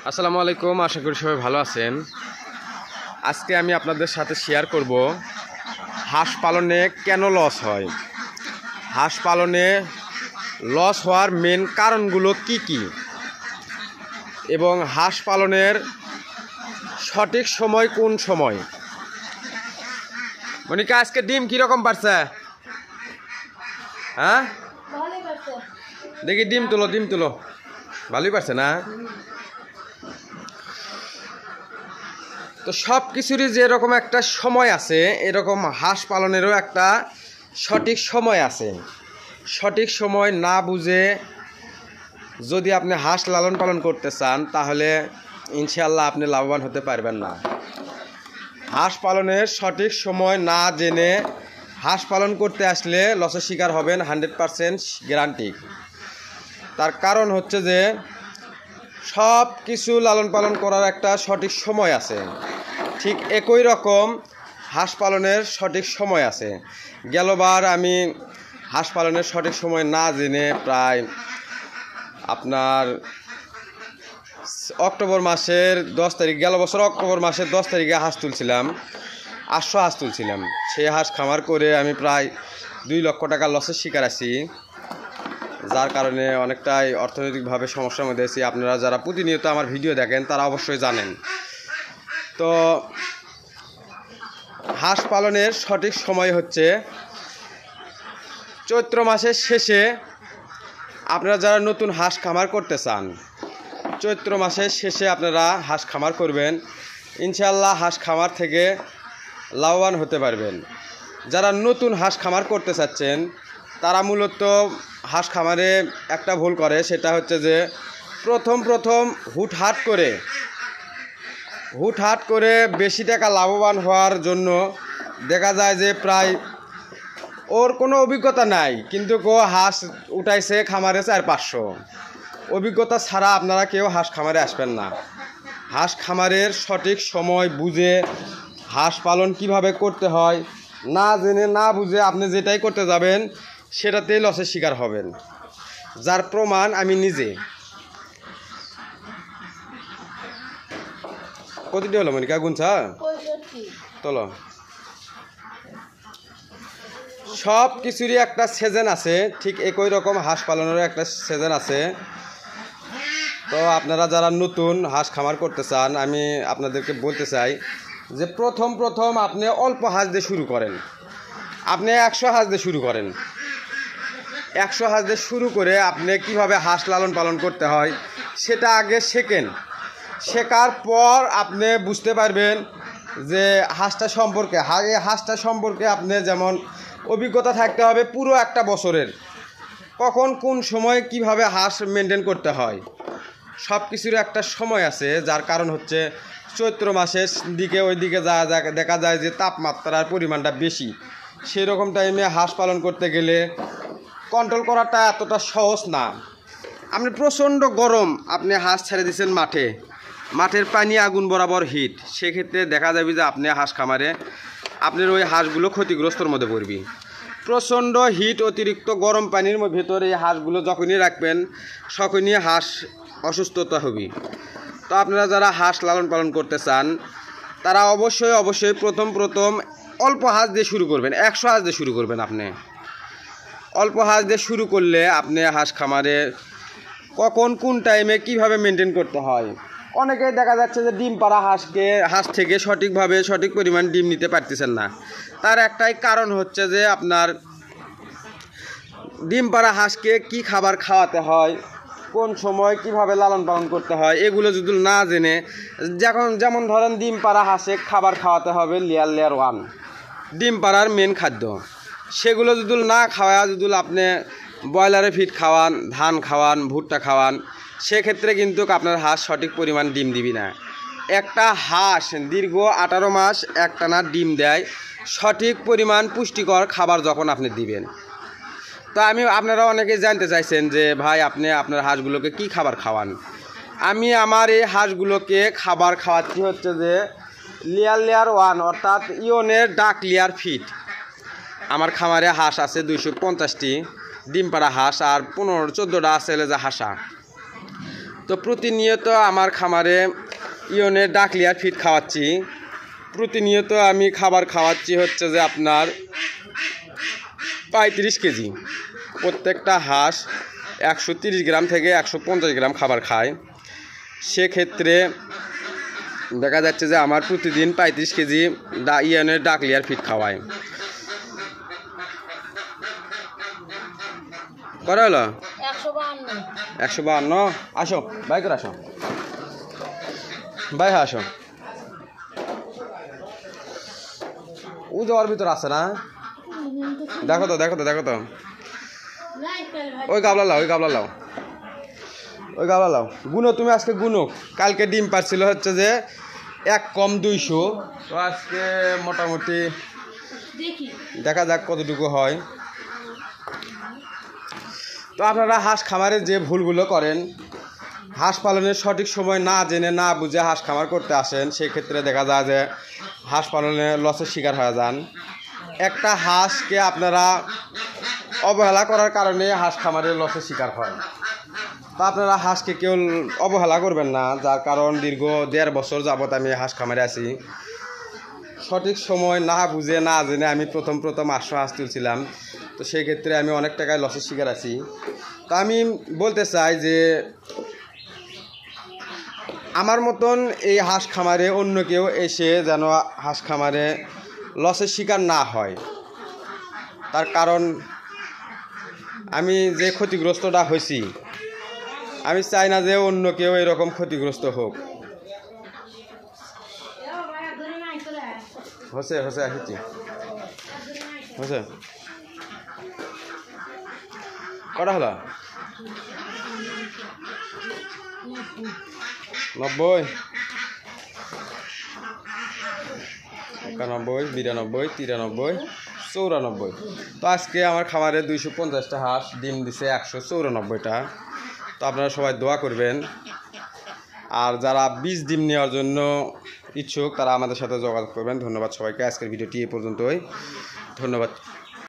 আসসালামু আলাইকুম, আশা করি সবাই ভালো আছেন। আজকে আমি আপনাদের সাথে শেয়ার করব হাঁস পালনে কেন লস হয়, হাঁস পালনে লস হওয়ার মেন কারণগুলো কি কি, এবং হাঁস পালনের সঠিক সময় কোন সময়। মনিকা, আজকে ডিম কীরকম পারছে? হ্যাঁ, দেখি ডিম তুলো। ভালোই পারছে না? তো সব কিছুরই যেরকম একটা সময় আছে, এরকম হাঁস পালনেরও একটা সঠিক সময় আছে। সঠিক সময় না বুঝে যদি আপনি হাঁস লালন পালন করতে চান, তাহলে ইনশাআল্লাহ আপনি লাভবান হতে পারবেন না। হাঁস পালনের সঠিক সময় না জেনে হাঁস পালন করতে আসলে লসের শিকার হবেন 100% গ্যারান্টি। তার কারণ হচ্ছে যে সব কিছু লালন পালন করার একটা সঠিক সময় আছে, ঠিক একই রকম হাঁস পালনের সঠিক সময় আছে। গেলবার আমি হাঁস পালনের সঠিক সময় না জেনে প্রায় আপনার অক্টোবর মাসের 10 তারিখ, গেল বছর অক্টোবর মাসের 10 তারিখে হাঁস তুলছিলাম, 800 হাঁস তুলছিলাম। সেই হাঁস খামার করে আমি প্রায় 2 লক্ষ টাকা লসের শিকার আছি, যার কারণে অনেকটাই অর্থনৈতিকভাবে সমস্যার মধ্যে আছি। আপনারা যারা প্রতিনিয়ত আমার ভিডিও দেখেন তারা অবশ্যই জানেন। তো হাঁস পালনের সঠিক সময় হচ্ছে চৈত্র মাসের শেষে। আপনারা যারা নতুন হাঁস খামার করতে চান, চৈত্র মাসের শেষে আপনারা হাঁস খামার করবেন, ইনশাআল্লাহ হাঁস খামার থেকে লাভবান হতে পারবেন। যারা নতুন হাঁস খামার করতে চাচ্ছেন তারা মূলত হাঁস খামারে একটা ভুল করে, সেটা হচ্ছে যে প্রথম হুটহাট করে বেশি টাকা লাভবান হওয়ার জন্য দেখা যায় যে প্রায় ওর কোনো অভিজ্ঞতা নাই, কিন্তু হাঁস উঠাইছে খামারে 400-500। অভিজ্ঞতা ছাড়া আপনারা কেউ হাঁস খামারে আসবেন না। হাঁস খামারের সঠিক সময় বুঝে হাঁস পালন কিভাবে করতে হয় না জেনে না বুঝে আপনি যেটাই করতে যাবেন সেটাতেই লসের শিকার হবেন, যার প্রমাণ আমি নিজে। কতটি হলো মনিকা, গুনছা? চলো, সব কিছুরই একটা সিজন আছে, ঠিক একই রকম হাঁস পালনেরও একটা সিজন আছে। তো আপনারা যারা নতুন হাঁস খামার করতে চান, আমি আপনাদেরকে বলতে চাই যে প্রথম আপনি অল্প হাঁস দিয়ে শুরু করেন। আপনি 100 হাঁস দিয়ে শুরু করেন। 100 হাঁস দিয়ে শুরু করে আপনি কিভাবে হাঁস লালন পালন করতে হয় সেটা আগে শেখেন। শেখার পর আপনি বুঝতে পারবেন যে হাঁসটা সম্পর্কে আপনি যেমন অভিজ্ঞতা থাকতে হবে পুরো একটা বছরের, কখন কোন সময় কিভাবে হাঁস মেনটেন করতে হয়। সব কিছুর একটা সময় আছে, যার কারণ হচ্ছে চৈত্র মাসের দিকে ওইদিকে দেখা যায় যে তাপমাত্রার পরিমাণটা বেশি। সেই রকম টাইমে হাঁস পালন করতে গেলে কন্ট্রোল করাটা এতটা সহজ না। আপনি প্রচণ্ড গরম, আপনি হাঁস ছেড়ে দিচ্ছেন মাঠের পানি আগুন বরাবর হিট, সেক্ষেত্রে দেখা যাবে যে আপনি হাঁস খামারে আপনার ওই হাঁসগুলো ক্ষতিগ্রস্তর মধ্যে পড়বি। প্রচণ্ড হিট, অতিরিক্ত গরম পানির ভেতরে এই হাঁসগুলো যখনই রাখবেন তখনই হাঁস অসুস্থতা হবে। তো আপনারা যারা হাঁস লালন পালন করতে চান তারা অবশ্যই প্রথম অল্প হাঁস দিয়ে শুরু করবেন। 100 হাঁস দিয়ে শুরু করবেন। আপনি অল্প হাঁস দিয়ে শুরু করলে আপনি হাঁস খামারে কখন কোন টাইমে কিভাবে মেনটেন করতে হয়। অনেকেই দেখা যাচ্ছে যে ডিম পাড়া হাঁস থেকে সঠিক পরিমাণ ডিম নিতে পারতেছেন না। তার একটাই কারণ হচ্ছে যে আপনার ডিম পাড়া হাঁসকে কি খাবার খাওয়াতে হয়, কোন সময় কিভাবে লালন পালন করতে হয়, এগুলো যদি না জেনে, যেমন ধরেন ডিম পাড়া হাঁসে খাবার খাওয়াতে হবে লেয়ার 1, ডিম পাড়ার মেন খাদ্য, সেগুলো যদি না খাওয়া, যদি আপনি ব্রয়লারে ফিড খাওয়ান, ধান খাওয়ান, ভুট্টা খাওয়ান, সেক্ষেত্রে কিন্তু আপনার হাঁস সঠিক পরিমাণ ডিম দিবি না। একটা হাঁস দীর্ঘ 18 মাস একটানা ডিম দেয় সঠিক পরিমাণ পুষ্টিকর খাবার যখন আপনি দিবেন। তো আপনারা অনেকেই জানতে চাইছেন যে ভাই আপনি আপনার হাঁসগুলোকে কি খাবার খাওয়ান। আমি আমার এই হাঁসগুলোকে খাবার খাওয়াচ্ছি হচ্ছে যে লেয়ার 1 অর্থাৎ ইওনের ডাক লেয়ার ফিড। আমার খামারে হাঁস আছে 250টি ডিম পাড়া হাঁস, আর 15-14টা আছে লেজা হাঁসা। তো প্রতিনিয়ত আমার খামারে ইয়নের ডাকলিয়ার ফিড খাওয়াচ্ছি। প্রতিনিয়ত আমি খাবার খাওয়াচ্ছি হচ্ছে যে আপনার 35 কেজি। প্রত্যেকটা হাঁস 130 গ্রাম থেকে 150 গ্রাম খাবার খায়। সেক্ষেত্রে দেখা যাচ্ছে যে আমার প্রতিদিন 35 কেজি ইয়নের ডাকলিয়ার ফিড খাওয়ায়। করা হলো 152। আসো ভাই করে আসো, ভাই হ্যাঁ আসো। ও যাওয়ার ভিতর আছে না, দেখো তো দেখো তো দেখো তো। ওই গাবলা লাও, ওই গাবলা লাও, ওই গাবলা লাও। গুনো তুমি আজকে গুনো। কালকে ডিম পারছিল হচ্ছে যে 1 কম 200। তো আজকে মোটামুটি দেখা যাক কতটুকু হয়। তো আপনারা হাঁস খামারে যে ভুলগুলো করেন, হাঁস পালনের সঠিক সময় না জেনে না বুঝে হাঁস খামার করতে আসেন, সেক্ষেত্রে দেখা যায় যে হাঁস পালনে লসের শিকার হয়ে যান। একটা হাঁসকে আপনারা অবহেলা করার কারণে হাঁস খামারে লসের শিকার হয়। তো আপনারা হাঁসকে কেউ অবহেলা করবেন না, যার কারণ দীর্ঘ 1.5 বছর যাবৎ আমি হাঁস খামারে আছি। সঠিক সময় না বুঝে না জেনে আমি প্রথম 800 হাঁস তুলছিলাম। তো সেই ক্ষেত্রে আমি অনেক টাকায় লসের শিকার আছি। তো আমি বলতে চাই যে আমার মতন এই হাঁস খামারে অন্য কেউ এসে যেন হাঁস খামারে লসের শিকার না হয়। তার কারণ আমি যে ক্ষতিগ্রস্তটা হয়েছি, আমি চাই না যে অন্য কেউ এরকম ক্ষতিগ্রস্ত হোক। হচ্ছে হচ্ছে আসছি হচ্ছে কটা হলো 90, 91, 92, 93, 94। তো আজকে আমার খামারে 250টা হাঁস ডিম দিছে 194টা। তো আপনারা সবাই দোয়া করবেন। আর যারা 20 ডিম নেওয়ার জন্য ইচ্ছুক তারা আমাদের সাথে যোগাযোগ করবেন। ধন্যবাদ সবাইকে। আজকের ভিডিওটি এই পর্যন্তই। ধন্যবাদ।